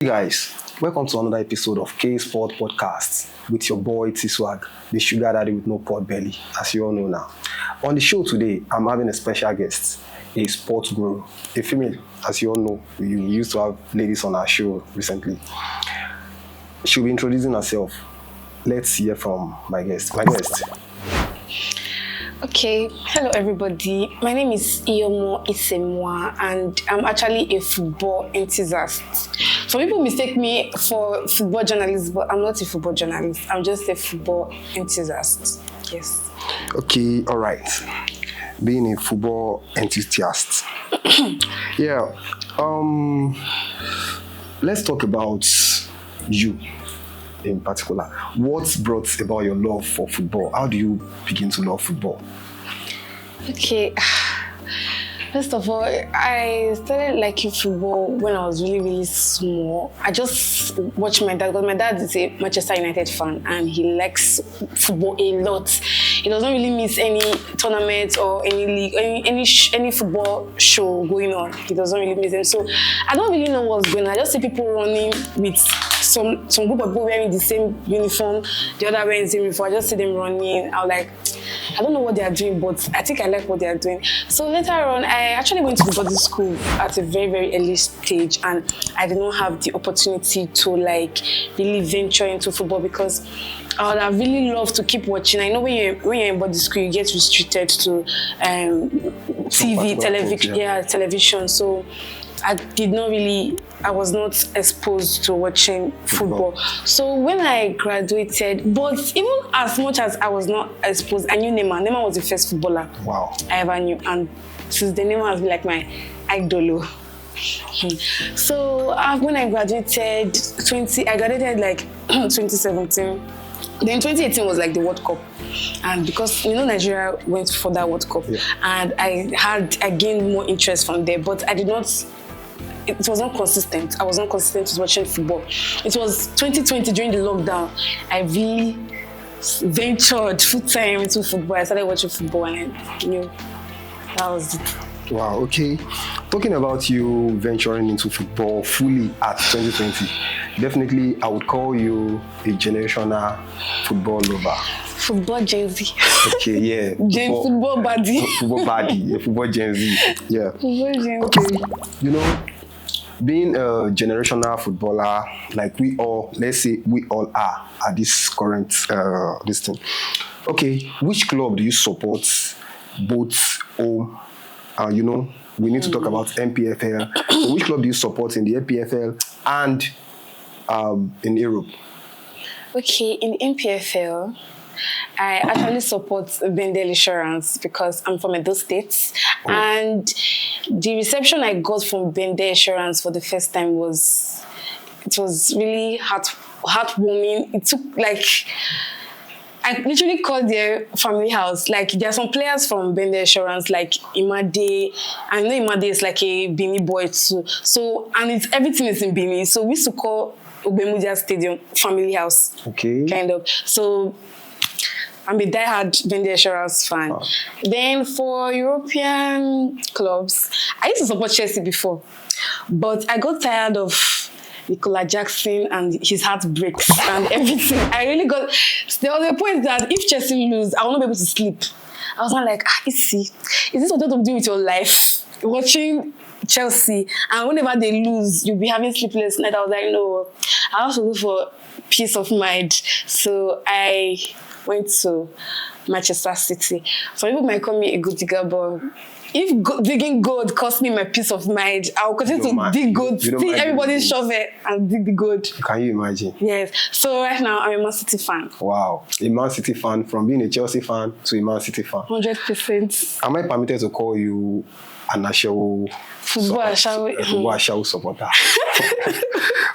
Hey guys, welcome to another episode of K Sport Podcast with your boy Teeswag, the sugar daddy with no pot belly, as you all know now. On the show today, I'm having a special guest, a sports guru, a female. As you all know, we used to have ladies on our show recently. She'll be introducing herself. Let's hear from my guest. Okay, hello everybody. My name is Iyomo Isemwa and I'm actually a football enthusiast. Some people mistake me for football journalist, but I'm not a football journalist. I'm just a football enthusiast. Yes. Okay, all right. Being a football enthusiast. Yeah. Let's talk about you in particular. What brought about your love for football? How do you begin to love football? Okay. First of all, I started liking football when I was really, really small. I just watched my dad, because my dad is a Manchester United fan and he likes football a lot. He doesn't really miss any tournament or any league, any football show going on. He doesn't really miss them. So I don't really know what's going on. I just see people running with some group of people wearing the same uniform, the other wearing the same uniform. I just see them running. I'm like, I don't know what they are doing, but I think I like what they are doing. So later on, I actually went to the boarding school at a very, very early stage, and I did not have the opportunity to really venture into football because I would have really loved to keep watching. I know when you're in boarding school, you get restricted to television. So I was not exposed to watching football. So when I graduated, but even as much as I was not exposed, I knew Neymar. Neymar was the first footballer I ever knew. And since then, Neymar has been like my idol. So when I graduated, I graduated like 2017. Then 2018 was like the World Cup. And because, Nigeria went for that World Cup. Yeah. And I gained more interest from there, but it was not consistent. I was not consistent with watching football. It was 2020 during the lockdown. I really ventured full time into football. I started watching football and that was it. Wow, okay. Talking about you venturing into football fully at 2020, definitely I would call you a generational football lover. Football Gen Z. Okay, yeah. Football baddie. Football baddie, football Gen Z. Yeah. Football Gen Z. Okay, being a generational footballer, like we all are at this current this thing. Okay, which club do you support? Both home, we need to talk about NPFL. So which club do you support in the NPFL and in Europe? Okay, in NPFL, I actually support Bendel Insurance because I'm from Edo State. Oh. And the reception I got from Bendel Insurance for the first time was really heartwarming. It took I literally called their family house. There are some players from Bendel Insurance, like Imade. I know Imade is like a Benin boy too. So, and everything is in Benin. So we used to call Obemudia Stadium family house. Okay. Kind of. So I'm a diehard Bendel Insurance fan. Wow. Then for European clubs, I used to support Chelsea before, but I got tired of Nicola Jackson and his heartbreaks and everything. There was a point that if Chelsea lose, I will not be able to sleep. I was like, is this what you want to do with your life? Watching Chelsea, and whenever they lose, you'll be having sleepless nights. I was like, no, I have to look for peace of mind. So I went to Manchester City. Some people might call me a good digger, but if digging gold cost me my peace of mind, I'll continue to dig gold, see everybody shovel and dig the gold. Can you imagine? Yes. So right now, I'm a Man City fan. Wow. A Man City fan, from being a Chelsea fan to a Man City fan. 100%. Am I permitted to call you an Ashawo supporter?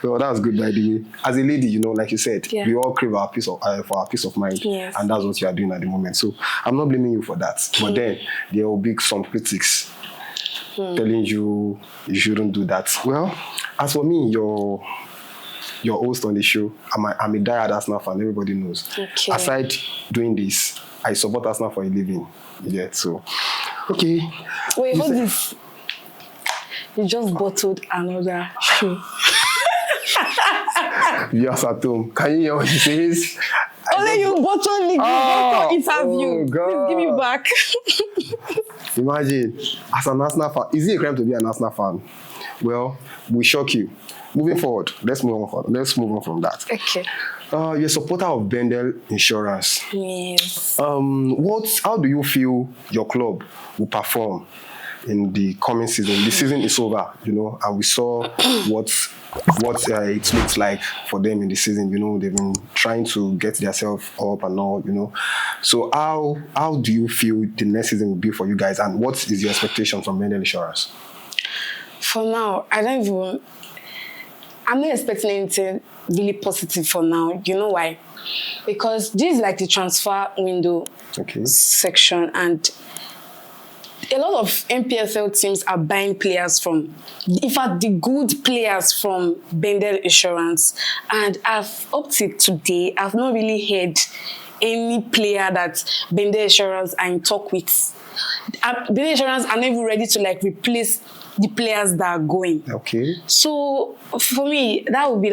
Well, that's good, by the way. As a lady, like you said, we all crave our for our peace of mind. Yes. And that's what you are doing at the moment. So I'm not blaming you for that. But then there will be some critics telling you shouldn't do that. Well, as for me, your host on the show, I'm a diehard Arsenal fan, everybody knows. Okay. Aside doing this, I support Arsenal for a living. Yeah, so okay. Wait, hold this. You just bottled another shoe. Viewers at home, can you hear what he says? Only you button league, button interview. Oh God. Please give me back. Imagine, as an Arsenal fan, is it a crime to be an Arsenal fan? Well, we shock you. Moving forward, let's move on from that. Okay. You're a supporter of Bendel Insurance. Yes. How do you feel your club will perform in the coming season? The season is over, and we saw what it looks like for them in the season. They've been trying to get themselves up and all. So how do you feel the next season will be for you guys, and what is your expectation from Bendel Insurance? For now, I'm not expecting anything really positive for now. You know why? Because this is like the transfer window section, and a lot of NPFL teams are buying players from, in fact, the good players from Bendel Insurance. And up to today, I've not really heard any player that Bendel Insurance are in talk with. Bendel Insurance are not even ready to replace the players that are going. Okay. So for me, that would be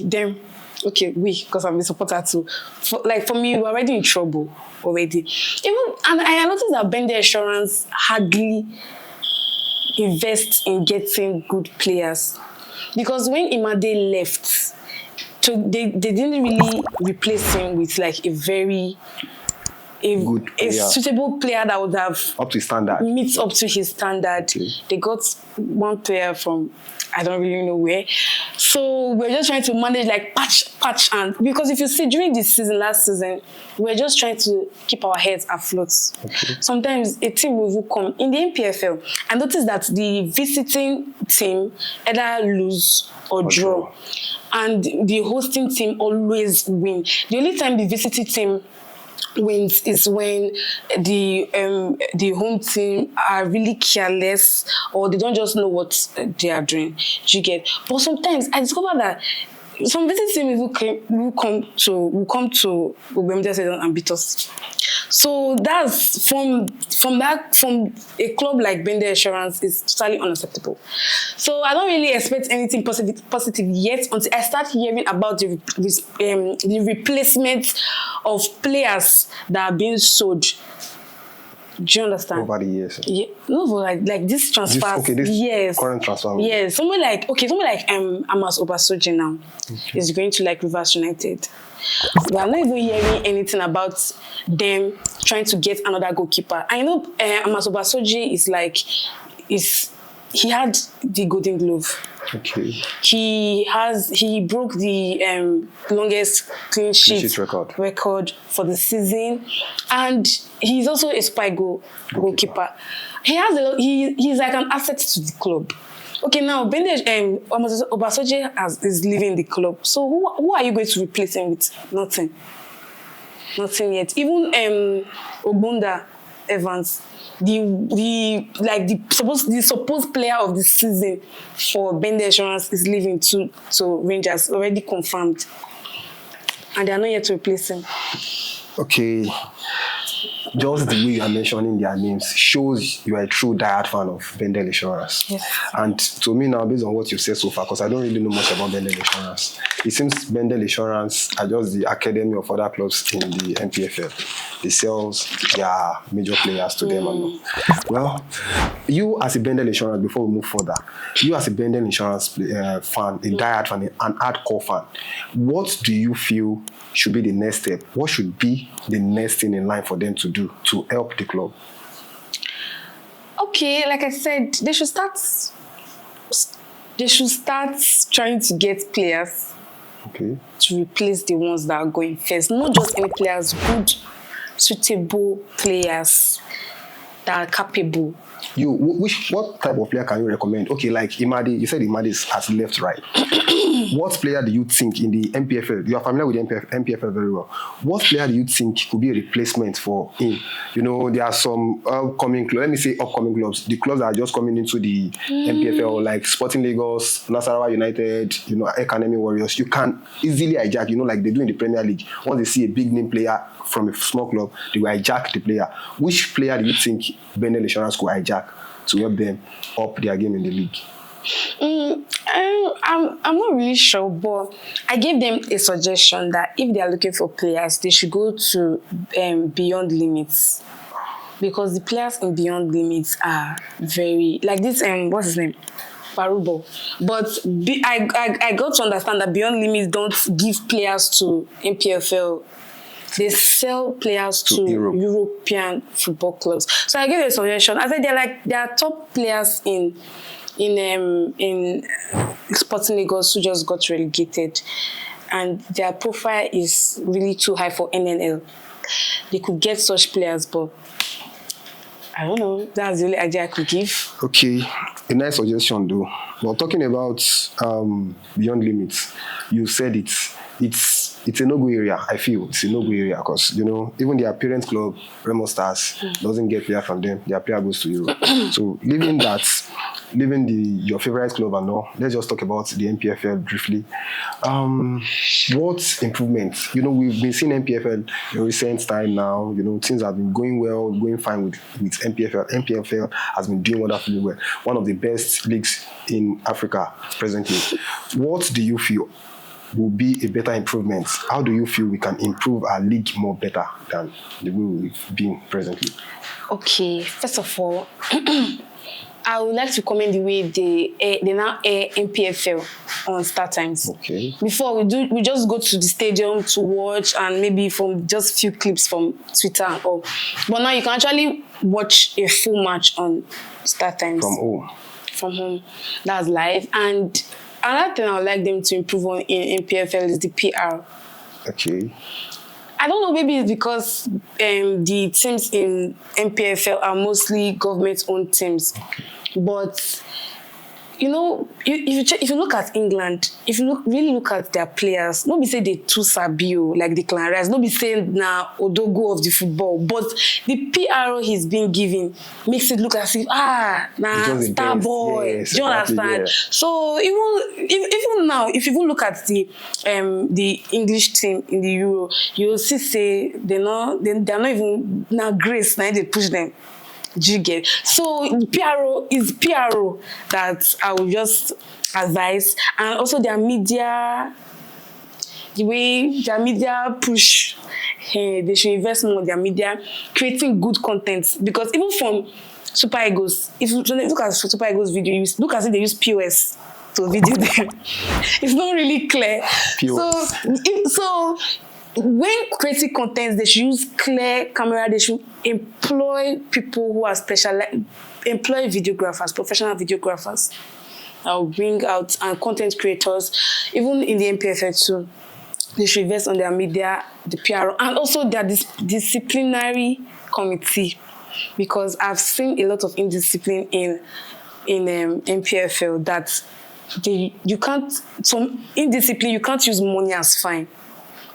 them. Okay, because I'm a supporter too. For me, we're already in trouble already. And I noticed that Bendel Insurance hardly invests in getting good players, because when Imade left, they didn't really replace him with a suitable player that would have up to standard. Meets up to his standard. Okay. They got one player from I don't really know where. So we're just trying to manage patch, and because if you see during this season, last season, we're just trying to keep our heads afloat. Okay. Sometimes a team will come in the NPFL. I noticed that the visiting team either lose or draw, and the hosting team always win. The only time the visiting team wins is when the home team are really careless, or they don't just know what they are doing. Do you get? But sometimes I discover that some visiting teams will come to Bendel season and beat us. So that's from a club like Bendel Insurance is totally unacceptable. So I don't really expect anything positive yet until I start hearing about the replacement of players that are being sold. Do you understand? Over the years. Yeah. No, like this transfer. Yes. Current transfer. Yes. Someone like Amos Obasoji now is going to Rivers United. We are not even hearing anything about them trying to get another goalkeeper. I know Amos Obasoji he had the Golden Glove. Okay. He broke the longest clean sheet record for the season, and he's also a spy goalkeeper. He's like an asset to the club. Okay, now Obasoji is leaving the club. So who are you going to replace him with? Nothing yet. Even Ogbonda Evans, the supposed player of the season for Bendel Insurance is leaving to Rangers, already confirmed, and they are not yet to replace him. Okay. Just the way you are mentioning their names shows you are a true diehard fan of Bendel Insurance. Yes. And to me now, based on what you've said so far, because I don't really know much about Bendel Insurance, it seems Bendel Insurance are just the academy of other clubs in the NPFL. They sell their major players to them. And well, you as a Bendel Insurance, before we move further, you as a Bendel Insurance fan, a diehard fan, an hardcore fan, what do you feel should be the next step? What should be the next thing in line for them to do to help the club? Okay, like I said, they should start trying to get players to replace the ones that are going first. Not just any players, good, suitable players that are capable. What type of player can you recommend? Okay, like Imade, you said Imade has left, right? What player do you think in the NPFL, you are familiar with the NPFL very well, what player do you think could be a replacement for him? There are some upcoming clubs, the clubs that are just coming into the NPFL, like Sporting Lagos, Nasarawa United, Academy Warriors. You can easily hijack, like they do in the Premier League. Once they see a big name player from a small club, they will hijack the player. Which player do you think Bendel Insurance could hijack to help them up their game in the league? I'm not really sure, but I gave them a suggestion that if they are looking for players, they should go to Beyond Limits, because the players in Beyond Limits are very like this. What's his name? Parubo. But I got to understand that Beyond Limits don't give players to NPFL. They sell players to European football clubs. So I gave a suggestion. I said they are top players in Sporting Lagos who just got relegated, and their profile is really too high for NNL. They could get such players, but I don't know. That's the only idea I could give. Okay, a nice suggestion though. Well, talking about Beyond Limits, you said it's a no-go area. I feel it's a no-go area because, even their parent club, Remo Stars, doesn't get player from them. Their player goes to Europe. So leaving your favorite club and all, let's just talk about the NPFL briefly. What improvements? We've been seeing NPFL in recent time now. Things have been going fine with NPFL. NPFL has been doing wonderfully well. One of the best leagues in Africa presently. What do you feel will be a better improvement? How do you feel we can improve our league more better than the way we've been presently? Okay, first of all, I would like to comment the way they now air NPFL on Start Times. Okay. Before we just go to the stadium to watch and maybe from just few clips from Twitter and all. But now you can actually watch a full match on Start Times. From home. That's live. And another thing I would like them to improve on in NPFL is the PR. Okay. I don't know, maybe it's because the teams in NPFL are mostly government-owned teams. But, if you look at England, if you really look at their players, nobody say they too sabio, like the Clan Rice. Nobody say Odogo of the football. But the PR he's been given makes it look as if, star boy. Yes, do you understand? Yeah. So even now, if you look at the English team in the Euro, you'll say they're not even now Grace, now they push them. Do you get? So PRO is PRO that I will just advise, and also their media, the way their media push, they should invest more in their media, creating good content. Because even from Super Eagles, if you look at Super Eagles video, look as if they use POS to video them. It's not really clear. POS. So when creating content, they should use clear camera. They should employ people who are employ videographers, professional videographers. I'll bring out and content creators, even in the NPFL too. They should invest on their media, the PR, and also their disciplinary committee, because I've seen a lot of indiscipline in NPFL that you can't. Some indiscipline, you can't use money as fine.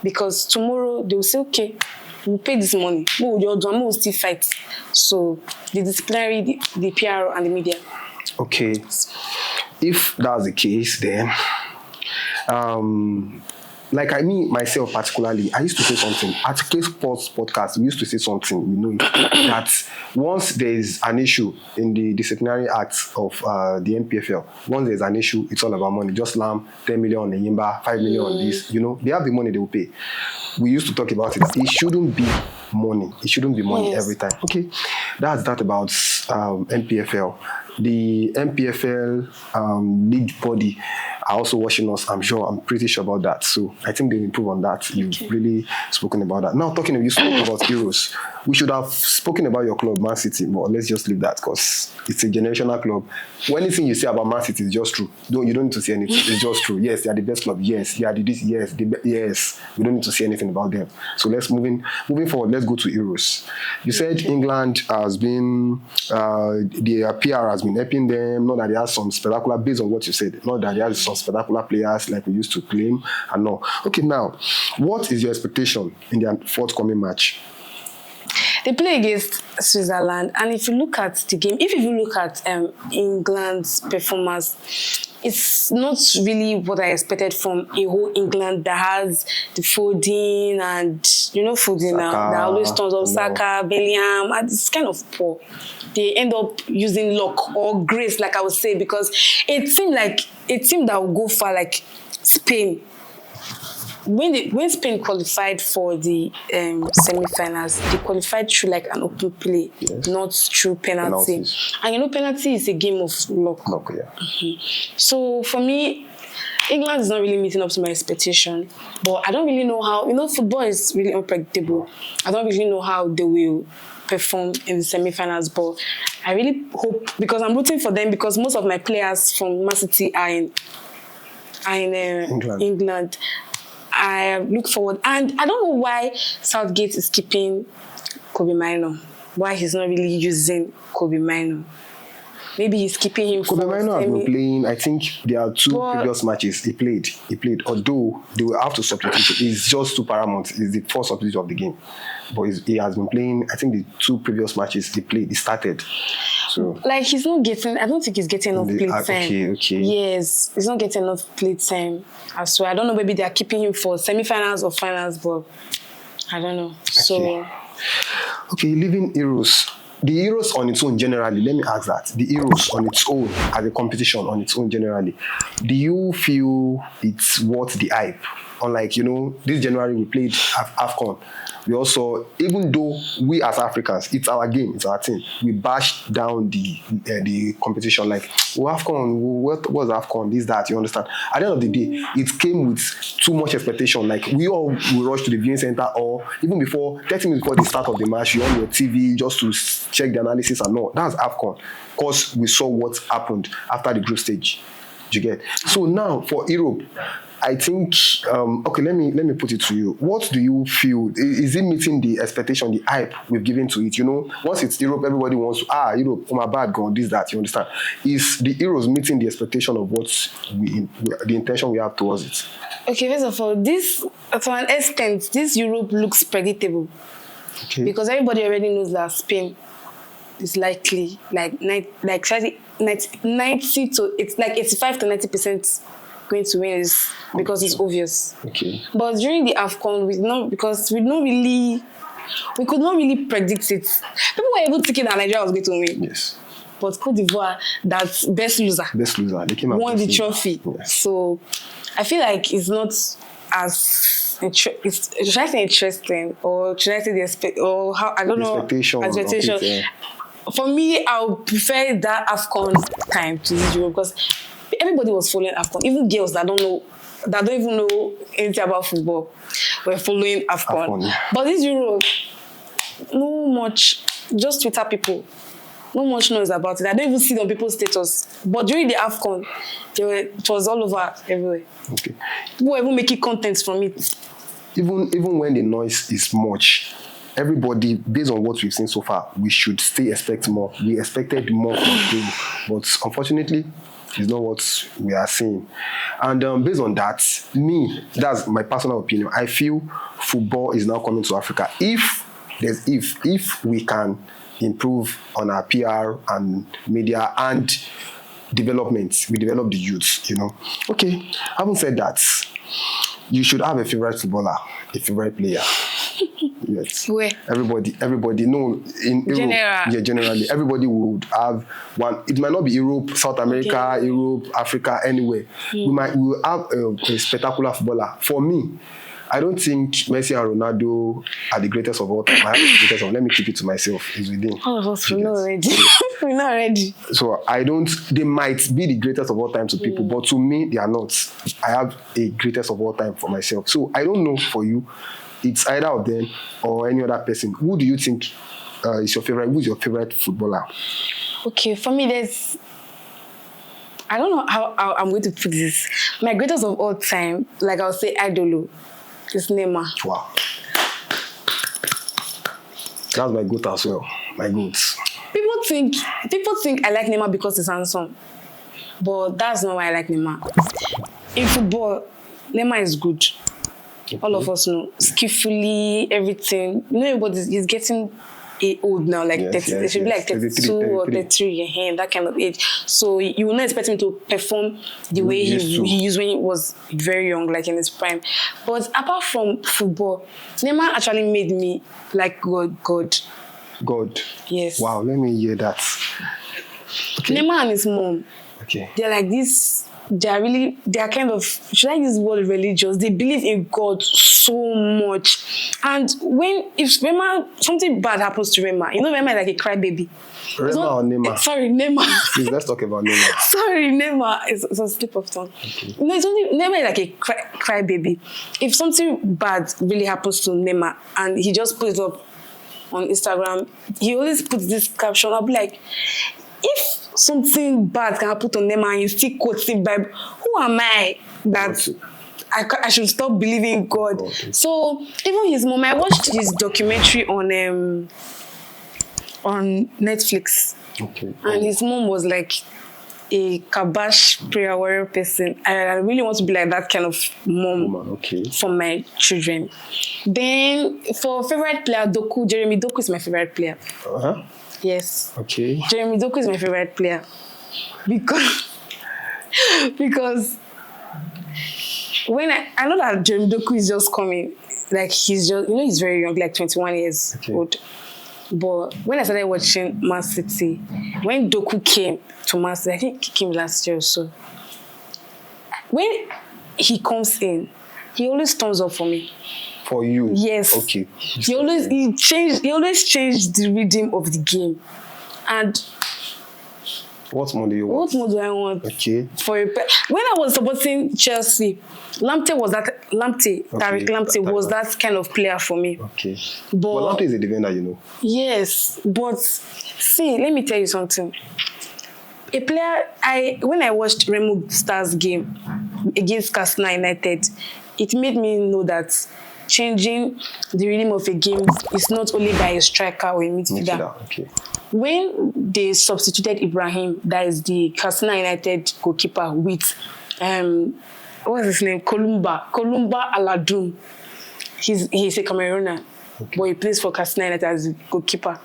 Because tomorrow they will say, okay, we'll pay this money. We'll still fight. So the disciplinary, the PR and the media. Okay. If that's the case, then myself particularly, I used to say something. At K Sports Podcast, we used to say something, that once there is an issue in the disciplinary acts of the NPFL, once there's an issue, it's all about money. Just slam 10 million on the Yimba, 5 million on this, they have the money, they will pay. We used to talk about it. It shouldn't be money. It shouldn't be money every time. Okay, that's that about NPFL. The NPFL league body are also watching us. I'm pretty sure about that. So I think they'll improve on that. You've really spoken about that. Now, you spoke about Heroes. We should have spoken about your club, Man City, but let's just leave that because it's a generational club. Anything you say about Man City is just true. You don't need to say anything. It's just true. Yes, they are the best club. Yes, they are the this. Yes, yes. We don't need to say anything about them. So let's moving forward. Let's go to Heroes. You said England has been their PR has been helping them. Not that they have some spectacular, based on what you said. Not that they have some spectacular players like we used to claim and all. Okay, now, what is your expectation in their forthcoming match? They play against Switzerland, and if you look at the game, if you look at England's performance, it's not really what I expected from a whole England that has the Foden and Foden now that always turns up, Saka, Bellingham, and it's kind of poor. They end up using luck or grace, like I would say, because it seemed like a team that will go far, like Spain. When Spain qualified for the semi-finals, they qualified through like an open play, not through penalty. Penalties. And penalty is a game of luck. So for me, England is not really meeting up to my expectation. But I don't really know how, football is really unpredictable. I don't really know how they will perform in the semi-finals, but I really hope, because I'm rooting for them, because most of my players from Man City are in England. I look forward, and I don't know why Southgate is keeping Kobe Mino. Why he's not really using Kobe Mino? Maybe he's keeping him. Kobe Mino has been playing. I think there are two previous matches he played. Although they will have to substitute. It's just too paramount. It's the first substitute of the game, but he has been playing. I think the two previous matches he started. So like he's not getting. I don't think he's getting enough play time. Okay. Yes, he's not getting enough play time. I swear. I don't know. Maybe they are keeping him for semi-finals or finals, but I don't know. So okay, leaving Euros. The Euros on its own generally, let me ask that. The Euros on its own, as a competition on its own generally, do you feel it's worth the hype? Unlike, this January we played AFCON. We also, even though we as Africans, it's our game, it's our team, we bashed down the competition. Like, AFCON, what was AFCON? This, that, you understand? At the end of the day, it came with too much expectation. Like, we all will rush to the viewing center, or even before, 30 minutes before the start of the match, you're on your TV just to check the analysis and all. That's AFCON. Because we saw what happened after the group stage. Do you get? So now, for Europe, I think, okay, let me put it to you. What do you feel? Is it meeting the expectation, the hype we've given to it? Once it's Europe, everybody wants to, Europe, oh my bad, gone, this, that, you understand? Is the Euros meeting the expectation of what the intention we have towards it? Okay, first of all, this, to an extent, this Europe looks predictable. Okay. Because everybody already knows that Spain is likely, like 90 to, it's like 85 to 90% going to win, is because it's obvious. Okay. But during the AFCON, we could not really predict it. People were able to think that Nigeria was going to win. Yes. But Cote d'Ivoire, that's best loser. They came out won the trophy. Yes. So I feel like it's not as should I say interesting, or should I say the expectation. For me, I would prefer that AFCON time to this Euro, because everybody was following AFCON. Even girls that don't even know anything about football were following AFCON. But this Euro, no much, just Twitter people, no much knows about it. I don't even see it on people's status. But during the AFCON, it was all over everywhere. Okay. People were even making contents from it. Even when the noise is much, everybody, based on what we've seen so far, we should still expect more. We expected more from them, but unfortunately, it's not what we are seeing. And based on that, that's my personal opinion. I feel football is now coming to Africa. If we can improve on our PR and media and development, we develop the youth, Okay, having said that, you should have a favorite footballer, a favorite player. Yes. Where? Everybody. No, in Europe. Yeah, generally. Everybody would have one. It might not be Europe, South America, okay. Europe, Africa, anywhere. We will have a spectacular footballer. For me, I don't think Messi and Ronaldo are the greatest of all time. I have the greatest of, let me keep it to myself. It's within. All of us, we're not ready. We're not ready. So they might be the greatest of all time to people, but to me, they are not. I have a greatest of all time for myself. So I don't know for you. It's either of them or any other person. Who do you think is your favorite? Who's your favorite footballer? Okay, for me, I don't know how I'm going to put this. My greatest of all time, like I'll say idolo, is Neymar. Wow. That's my goat as well. My goat. People think I like Neymar because he's handsome. But that's not why I like Neymar. In football, Neymar is good. Okay. All of us know. Skillfully, everything. Everybody is getting old now, like Yes, 30, yes, they should be yes. like 32 or 33, that kind of age. So you will not expect him to perform the way he used when he was very young, like in his prime. But apart from football, Neymar actually made me like God. God. Yes. Wow, let me hear that. Okay. Neymar and his mom, Okay. they're like this. They are kind of, should I use the word religious? They believe in God so much. And if something bad happens to Rema, Rema is like a crybaby. Rema or Neymar? Sorry, Neymar. Please, let's talk about Neymar. Sorry, Neymar. It's a slip of tongue. Okay. It's only Neymar is like a crybaby. If something bad really happens to Neymar and he just puts it up on Instagram, he always puts this caption. I'll be like, if something bad can happen to Neymar and you still quote the Bible, who am I that I should stop believing in God? So even his mom, I watched his documentary on Netflix. Okay. And his mom was like a kabash prayer warrior person. I really want to be like that kind of mom for my children. Then for favorite player, Jeremy Doku is my favorite player. Uh-huh. Yes. Okay. Jeremy Doku is my favorite player because when I know that Jeremy Doku is just coming, like he's just he's very young, like 21 years old. But when I started watching Man City, when Doku came to Man City, I think he came last year or so. When he comes in, he always turns up for me. For you? Yes. Okay. He always changed the rhythm of the game. And what more do you want? What more do I want? Okay. When I was supporting Chelsea, Tariq Lamptey was that kind of player for me. Okay. But Lamptey is a defender, Yes, but see, let me tell you something. A player, when I watched Remo Stars game against Katsina United, it made me know that changing the rhythm of a game is not only by a striker or a midfielder. Okay. When they substituted Ibrahim, that is the Katsina United goalkeeper, with what's his name? Kolumba Aladoum. He's a Cameroonian, but he plays for Katsina United as a goalkeeper.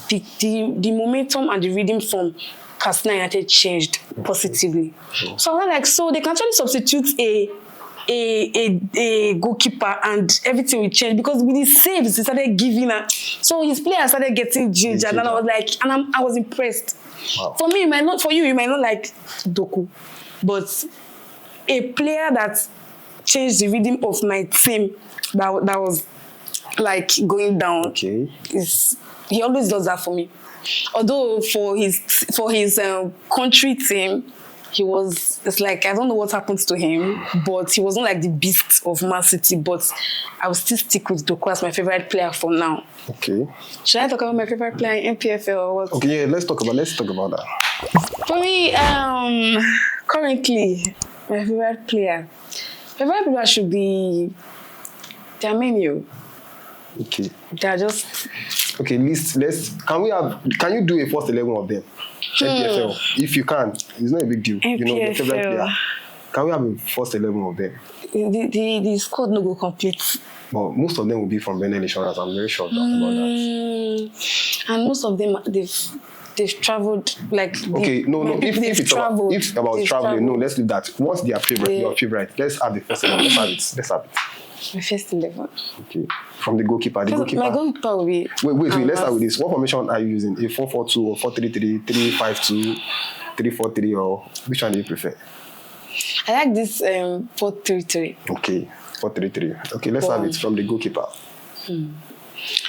The momentum and the rhythm from Katsina United changed positively. So I was like, so they can actually substitute a goalkeeper and everything will change, because with his saves he started giving her. So his players started getting ginger, and I was like, I was impressed. Wow. For me, you might not like Doku, but a player that changed the rhythm of my team that was like going down. Okay. He always does that for me. Although for his country team, it's like, I don't know what happened to him, but he was not like the beast of Man City. But I will still stick with Doku as my favorite player for now. Okay. Should I talk about my favorite player in NPFL or what? Okay, yeah, let's talk about that. For me, currently, my favorite player should be Terminio. Okay. They're just... Okay, can you do a first 11 of them? NPFL. If you can, it's not a big deal. NPFL. Your favorite player. Can we have a first 11 of them? The squad no go complete. But most of them will be from Benin Insurance. I'm very sure about that. And most of them, they've traveled, like... Okay, no. If it's about traveling, no, let's do that. What's your favorite? Let's have the first 11. Let's have it. My first 11. Okay. From the goalkeeper. My goalkeeper will be... Wait. Let's start with this. What formation are you using? A 4-4-2 or 4-3-3, 3-5-2, 3-4-3, or which one do you prefer? I like this 4-3-3. Okay, 4-3-3. Okay, let's have it from the goalkeeper.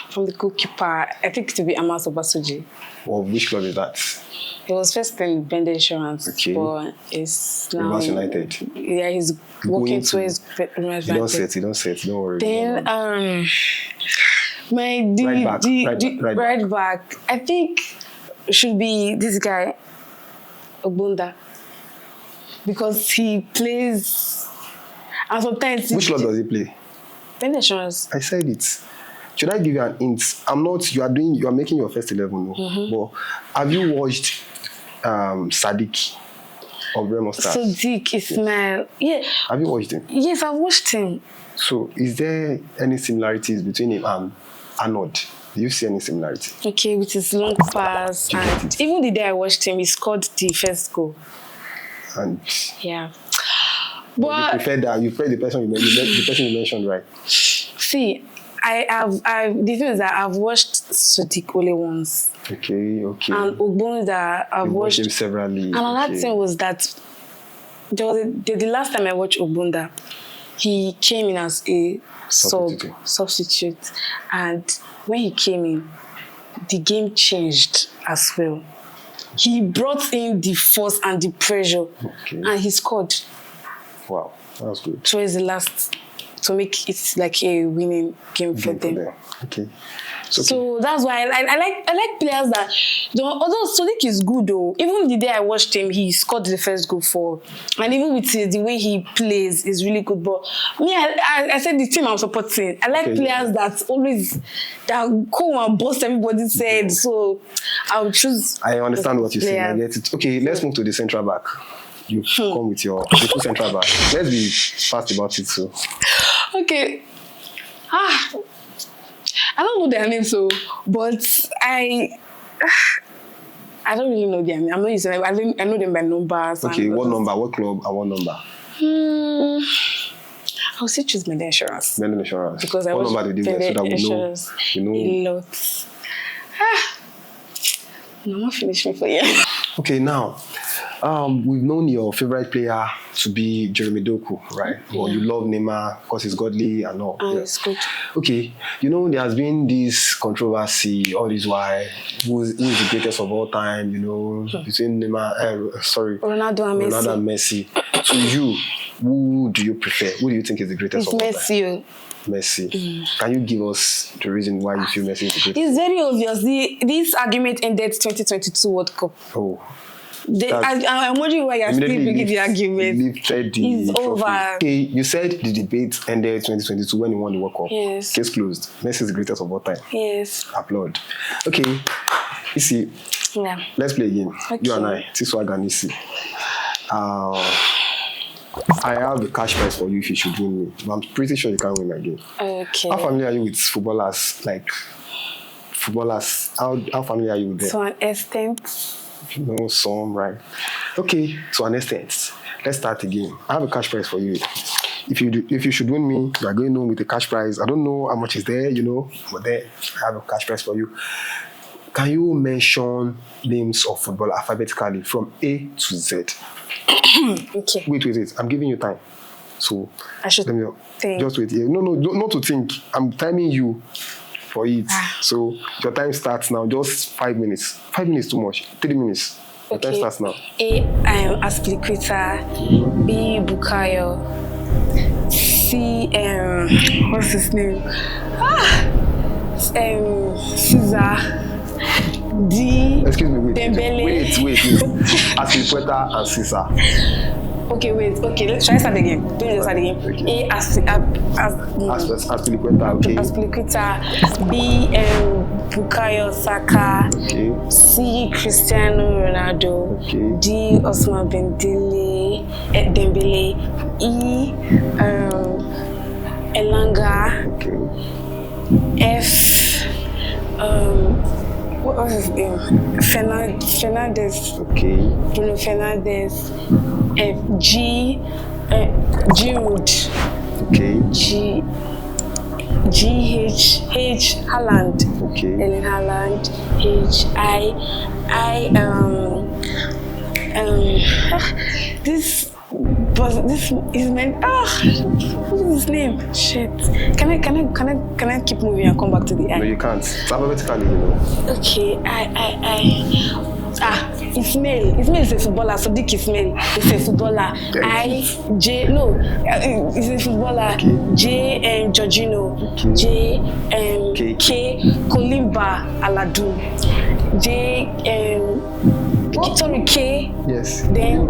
From the goalkeeper, I think it will be Amas Obasuji. Well, which club is that? He was first in Bende Insurance, but it's now... Rivers United. Yeah, he's working towards Rivers United. You don't say it, don't worry. Then, right back, I think should be this guy, Ogbunda. Because he plays... And sometimes... Which club does he play? Bende Insurance. I said it. Should I give you an hint? You are making your first 11, no? But have you watched Sadiq of Remo Stars? Sadiq Ismail. Yeah. Have you watched him? Yes, I've watched him. So, is there any similarities between him and Arnold? Do you see any similarity? Okay, with his long pass, and even the day I watched him, he scored the first goal. And Yeah. you But prefer that? You prefer the person you mentioned, right? see, the thing is that I've watched Sadiq only once. Okay. And Ogbonda, I've You watched watched him severally. And another thing was that the last time I watched Ogbonda, he came in as a substitute. And when he came in, the game changed as well. He brought in the force and the pressure, and he scored. Wow, that was good. Towards the last, to make it like a winning game for them. Okay. So that's why I like players that, although Sadiq is good though, even the day I watched him, he scored the first goal and even with the way he plays is really good. But me, I said the team I'm supporting, I like players that come and bust everybody's head. So I would choose. I understand what you're saying. I get it. Okay, let's move to the central back. You come with your two central back. Let's be fast about it. So. Okay. I don't know their names, but I don't really know their name. I'm not using them. I know them by numbers. Okay, what number? What club and what number? I'll still choose Medel Insurance. Medel Insurance. Because I what was number did you get so that we know a lot. No, I'm not finishing for you. Okay, now we've known your favorite player to be Jeremy Doku, right? Yeah. Well, you love Neymar because he's godly and all. It's good. Okay, there has been this controversy all this while. Who is the greatest of all time? Between Ronaldo and Messi. To you, who do you prefer? Who do you think is the greatest of all time? Messi. Can you give us the reason why you feel Messi is the greatest? It's very obvious. This argument ended 2022 World Cup. Oh. I'm wondering why you're still making the argument. It's over. Okay, you said the debate ended 2022 when he won the World Cup. Yes. Case closed. Messi is the greatest of all time. Yes. Applaud. Okay. You see. Yeah. Let's play again. Okay. You and I, Teeswag and Isi. I have a cash prize for you if you should win me. But I'm pretty sure you can't win again. Okay. How familiar are you with footballers? How familiar are you with them? To an extent. Some, right? Okay, to an extent. Let's start again. I have a cash prize for you. If you should win me, you are going home with a cash prize. I don't know how much is there, but there I have a cash prize for you. Can you mention names of football alphabetically from A to Z? Okay. Wait. I'm giving you time. So I should think. Just wait. No, not to think. I'm timing you for it. So your time starts now. Just 5 minutes. 5 minutes too much. 3 minutes. Your time starts now. A, Aspilicueta. B, Bukayo. C, what's his name? Caesar. D, excuse me, wait. Dembele. Wait. Aspilicueta and Caesar. Okay, wait. Okay, let's try start again. Don't just start again. Okay. A, Aspilicueta, okay. Aspilicueta. B, Bukayo Saka. Okay. C, Cristiano Ronaldo. Okay. D, Ousmane Dembele. E, Elanga. Okay. F, what was his name? Fernandez. Okay. Bruno Fernandez. F, G, Giroud. Okay. H, Haaland. Okay. Erling Haaland. H, this is meant. What is his name? Shit. Can I keep moving and come back to the I? No, you can't. It's alphabetically, Okay, Ismail is a footballer. Sadiq Ismail is a footballer. He's a footballer. Okay. J, Jorginho. Okay. K, Kolimba Aladun. J, K. Yes. Then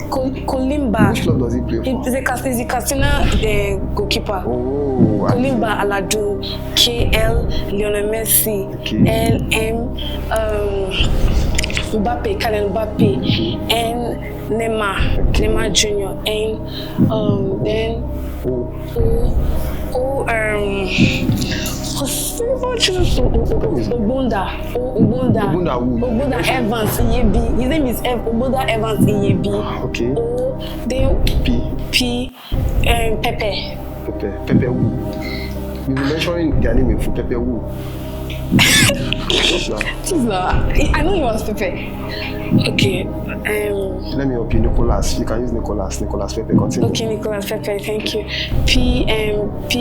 Kolimba. Which club does he play for? He's a Castina goalkeeper. Oh. Kolimba Aladun. KL Lionel Messi. Okay. LM Kylian Mbappe. N Neymar Jr. N then Obonda. Obonda who? Obonda Evans Iyebi. His name is Obonda Evans Iyebi. Okay. O then P. Pepe. Pepe who? You were mentioning their name in full. Pepe who? I know he was Pepe. Okay. Let me help you, Nicholas. You can use Nicholas. Nicholas Pepe. Continue. Okay, Nicholas Pepe. Thank you. P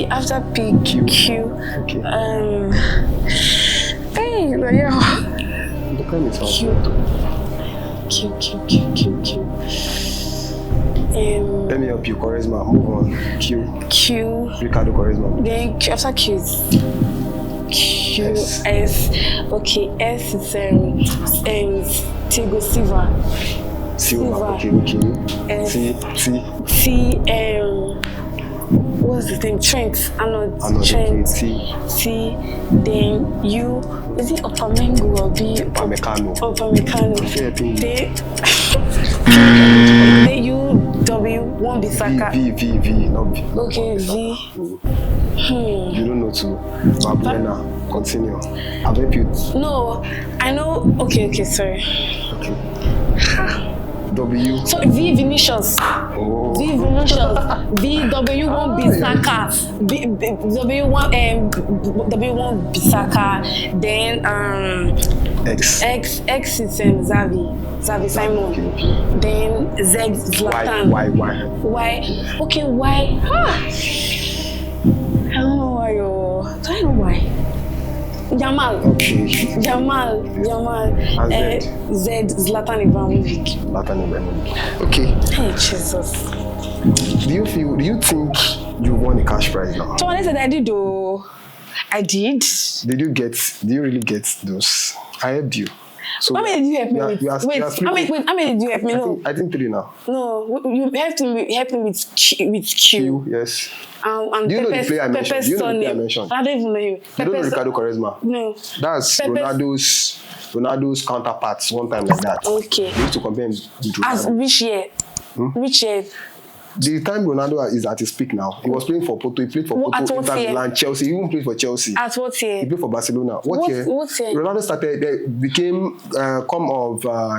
after P Q. Okay. Hey, yeah. The pen is Q. Let me help you. Charisma. Move on. Q. Ricardo Charisma. Then after Q is Q S. Okay, S is Tigo Silva. Okay. T what's his name? Trent. Arnold. Trent. T. Then U. Is it Opamengo or B? Upamecano. Then U W 1 Bisaka. V. Not B. Okay, V. You don't know too. Babuena. Continue. I'll help you. No, I know. Okay, sorry. Okay. W. So V Vinicius. Oh. V Vinicius. V W1 Bisaka. W1 Bisaka. Then X is Xavi Simon. Okay. Then Z Zlatan. Y. Okay, Y. I don't know why do I know why? Jamal. Okay. Jamal. And Z Zlatan Ibrahimovic. Okay. Hey Jesus. Do you think you won a cash prize now? So I said I did though. I did. Did you really get those? I helped you. So how many did you help me with? How many did you help me? No. I think 3 now. No, you helped me with Q. Yes. And do you know the player I mentioned? Do you know the player I mentioned? I don't even know him. You don't know Ricardo Quaresma? No. That's Ronaldo's counterparts one time like that. Okay. We used to compare him with Ronaldo. As which year? Which year? The time Ronaldo is at his peak now, he was playing for Porto. He played for Porto, Inter Milan, Chelsea. He even played for Chelsea. At what year? He played for Barcelona. What year? Ronaldo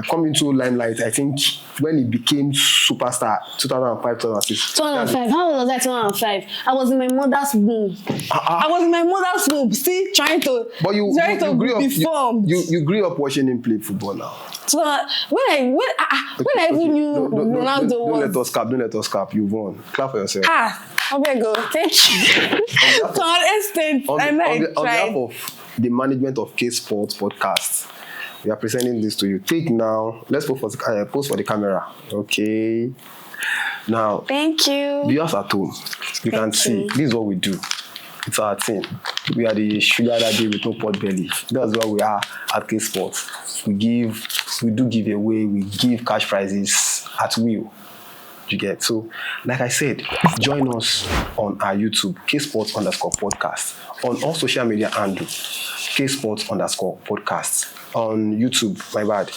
come into limelight. I think when he became superstar, 2005, 2006. 2005. How was that? 2005. I was in my mother's womb. I was in my mother's womb, still trying to. But you grew up. Be formed. You grew up watching him play football now. So when I even knew Ronaldo don't let us cap. You've won. Clap for yourself. I better go. Thank you. To an extent, on behalf of the management of K Sports Podcast, we are presenting this to you. Take now. Let's pose for the camera. Okay. Now. Thank you. Viewers at home, you can see this is what we do. It's our team. We are the sugar daddy with no pot belly. That's what we are at K Sports. We do give away. We give cash prizes at will. You get so, like I said, join us on our YouTube, ksports_podcast, on all social media handle, ksports_podcast. On YouTube, my bad,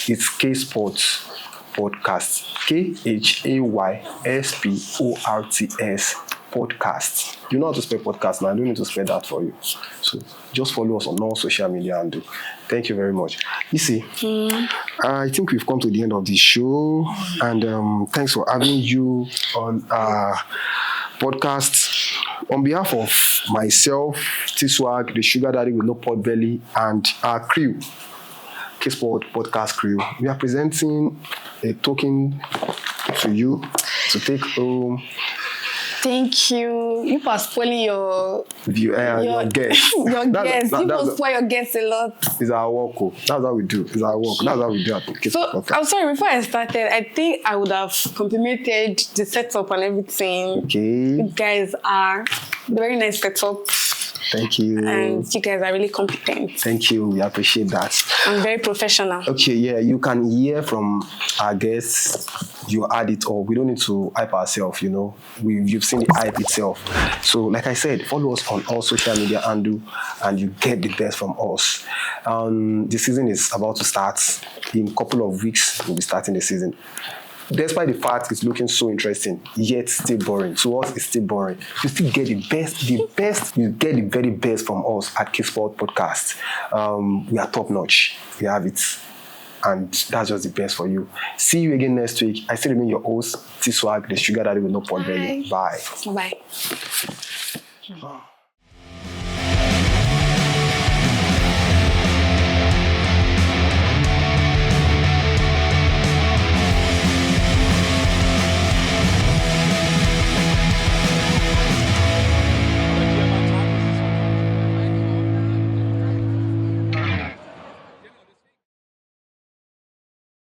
it's K Sports Podcast, KHAYSPORTS podcast. You know how to spell podcast now. I don't need to spell that for you. So just follow us on all social media and do. Thank you very much. You see, I think we've come to the end of the show, and thanks for having you on our podcast. On behalf of myself, Teeswag, the sugar daddy with no pot belly, and our crew, K-Sport Podcast crew, we are presenting a token to you to take home. Thank you. You are spoiling your guests. Your guests. You spoil your guests a lot. It's our work. That's how we do. It's our work. That's how we do it. So, I'm sorry, before I started, I think I would have complimented the setup and everything. Okay. You guys are very nice setup. Thank you. And you guys are really competent. Thank you. We appreciate that. I'm very professional. Okay, yeah. You can hear from our guests. You add it all. We don't need to hype ourselves, you know. You've seen the hype itself. So, like I said, follow us on all social media and you get the best from us. The season is about to start. In a couple of weeks, we'll be starting the season. despite the fact it's looking so interesting, yet still boring. To us, it's still boring. You still get the best, you get the very best from us at K-Sport Podcast. We are top notch. We have it. And that's just the best for you. See you again next week. I still remain your host, Teeswag, the sugar daddy with no pot belly. Bye. Bye. Wow.